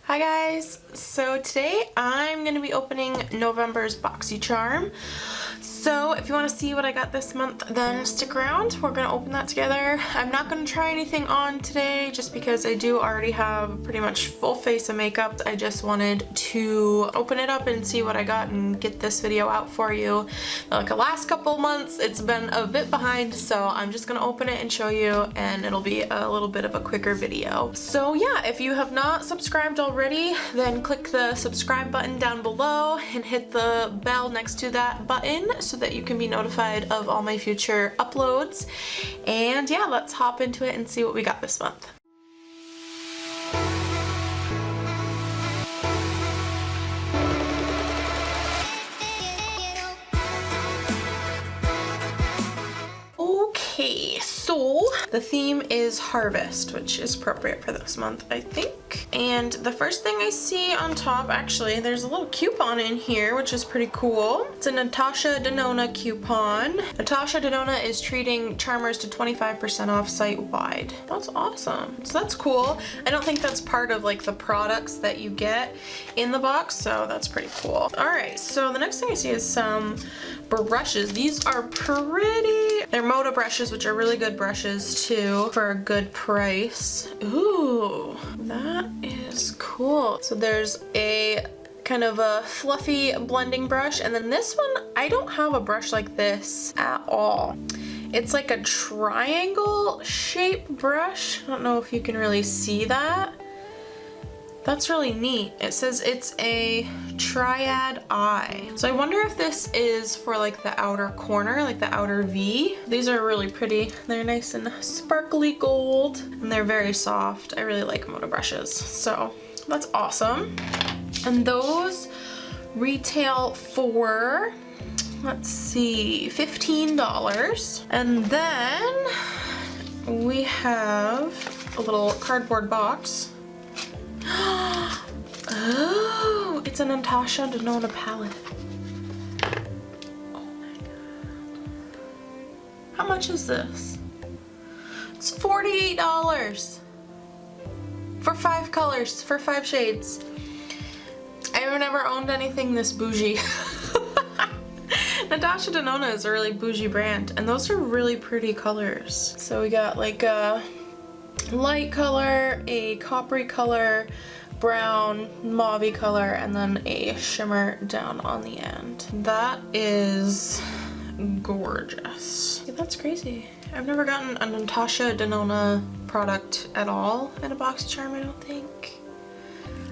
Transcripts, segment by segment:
Hi guys! So today I'm going to be opening November's Boxycharm. So if you want to see what I got this month, then stick around. We're going to open that together. I'm not going to try anything on today just because I do already have pretty much full face of makeup. I just wanted to open it up and see what I got and get this video out for you. Like the last couple months it's been a bit behind, so I'm just going to open it and show you, and it'll be a little bit of a quicker video. So yeah, if you have not subscribed already, then click the subscribe button down below and hit the bell next to that button so that you can be notified of all my future uploads. And yeah, let's hop into it and see what we got this month. Okay, so the theme is Harvest, which is appropriate for this month, I think. And the first thing I see on top, actually, there's a little coupon in here, which is pretty cool. It's a Natasha Denona coupon. Natasha Denona is treating charmers to 25% off site-wide. That's awesome. So that's cool. I don't think that's part of like the products that you get in the box, so that's pretty cool. All right, so the next thing I see is some brushes. These are pretty. They're Moda brushes, which are really good brushes too, for a good price. Ooh, that is cool. So there's a kind of a fluffy blending brush, and then this one, I don't have a brush like this at all. It's like a triangle shaped brush. I don't know if you can really see that. That's really neat. It says it's a triad eye. So I wonder if this is for like the outer corner, like the outer V. These are really pretty. They're nice and sparkly gold, and they're very soft. I really like Moda brushes, so that's awesome. And those retail for, let's see, $15. And then we have a little cardboard box. Oh, it's a Natasha Denona palette. Oh my god. How much is this? It's $48 for 5 colors, for 5 shades. I've never owned anything this bougie. Natasha Denona is a really bougie brand, and those are really pretty colors. So we got like a light color, a coppery color, brown, mauvey color, and then a shimmer down on the end. That is gorgeous. Yeah, that's crazy. I've never gotten a Natasha Denona product at all in a Boxycharm, I don't think.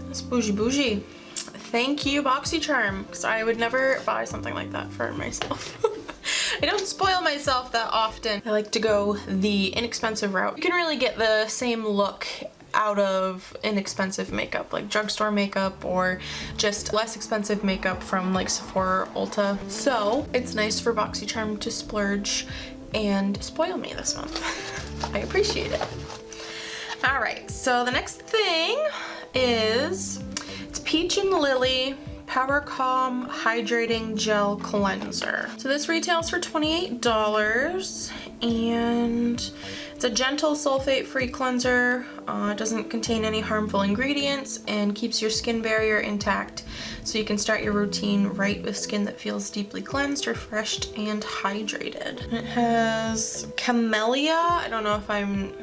That's bougie bougie. Thank you, Boxycharm, because I would never buy something like that for myself. I don't spoil myself that often. I like to go the inexpensive route. You can really get the same look out of inexpensive makeup, like drugstore makeup or just less expensive makeup from like Sephora or Ulta. So it's nice for Boxycharm to splurge and spoil me this month. I appreciate it. All right, so the next thing is, it's Peach and Lily Power Calm Hydrating Gel Cleanser. So this retails for $28, and it's a gentle sulfate-free cleanser. It doesn't contain any harmful ingredients and keeps your skin barrier intact, so you can start your routine right with skin that feels deeply cleansed, refreshed, and hydrated. And it has camellia, I don't know if I'm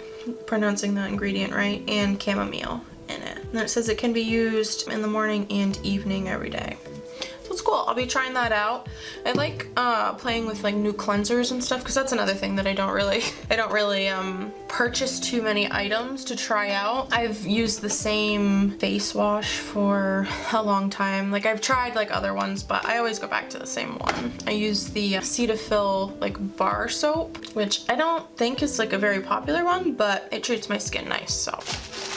pronouncing that ingredient right, and chamomile in it. And then it says it can be used in the morning and evening every day. So it's cool. I'll be trying that out. I like playing with like new cleansers and stuff, because that's another thing that I don't really purchase too many items to try out. I've used the same face wash for a long time. Like I've tried like other ones, but I always go back to the same one. I use the Cetaphil like bar soap, which I don't think is like a very popular one, but it treats my skin nice, so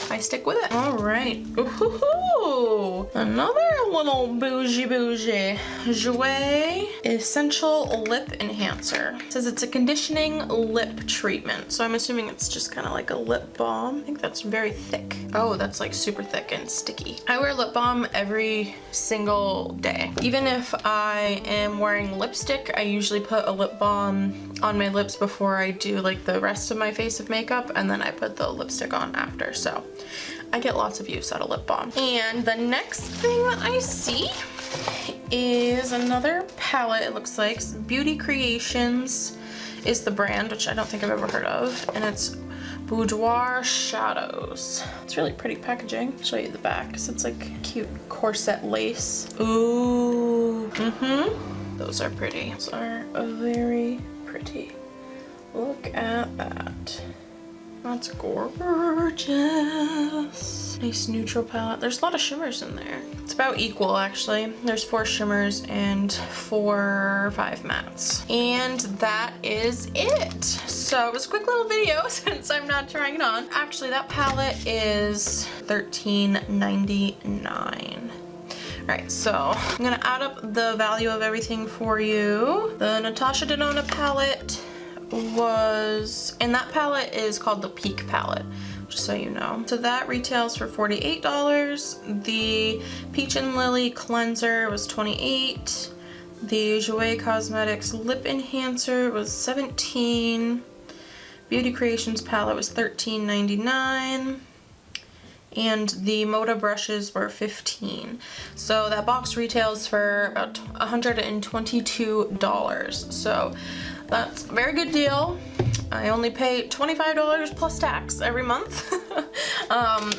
I stick with it. All right. Ooh, another little bougie Jouer Essential Lip Enhancer. It says it's a conditioning lip treatment, so I'm assuming it's just kind of like a lip balm. I think that's very thick. Oh, that's like super thick and sticky. I wear lip balm every single day. Even if I am wearing lipstick, I usually put a lip balm on my lips before I do like the rest of my face of makeup, and then I put the lipstick on after. So I get lots of use out of lip balm. And the next thing that I see is another palette, it looks like. Beauty Creations is the brand, which I don't think I've ever heard of. And it's Boudoir Shadows. It's really pretty packaging. I'll show you the back. So it's like cute corset lace. Ooh. Those are pretty. Those are very pretty. Look at that. That's gorgeous. Nice neutral palette. There's a lot of shimmers in there. It's about equal actually. There's 4 shimmers and 4 or 5 mattes. And that is it. So it was a quick little video since I'm not trying it on. Actually, that palette is $13.99. Alright, so I'm gonna add up the value of everything for you. The Natasha Denona palette was, and that palette is called the Peak palette, just so you know. So that retails for $48. The Peach and Lily cleanser was $28. The Jouer Cosmetics lip enhancer was $17. Beauty Creations palette was $13.99. And the Moda brushes were $15. So that box retails for about $122. So that's a very good deal. I only pay $25 plus tax every month. And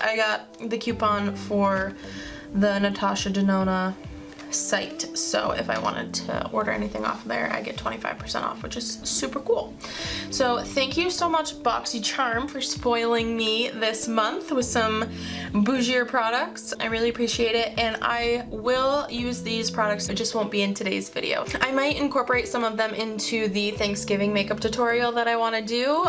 I got the coupon for the Natasha Denona site, so if I wanted to order anything off there, I get 25% off, which is super cool. So thank you so much, Boxycharm, for spoiling me this month with some Boudoir products. I really appreciate it, and I will use these products. It just won't be in today's video. I might incorporate some of them into the Thanksgiving makeup tutorial that I want to do,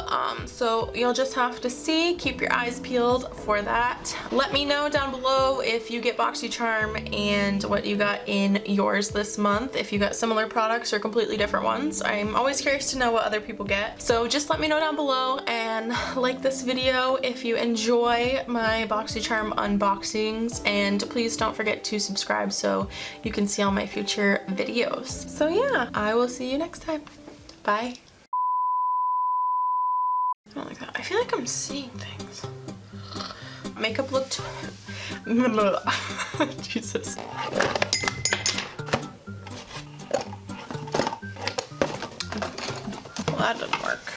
so you'll just have to see. Keep your eyes peeled for that. Let me know down below if you get Boxycharm and what you got in yours this month, if you got similar products or completely different ones. I'm always curious to know what other people get. So just let me know down below, and like this video if you enjoy my Boxycharm unboxings, and please don't forget to subscribe so you can see all my future videos. So yeah, I will see you next time. Bye. I don't like that. I feel like I'm seeing things. Makeup looked... Jesus. Well, that didn't work.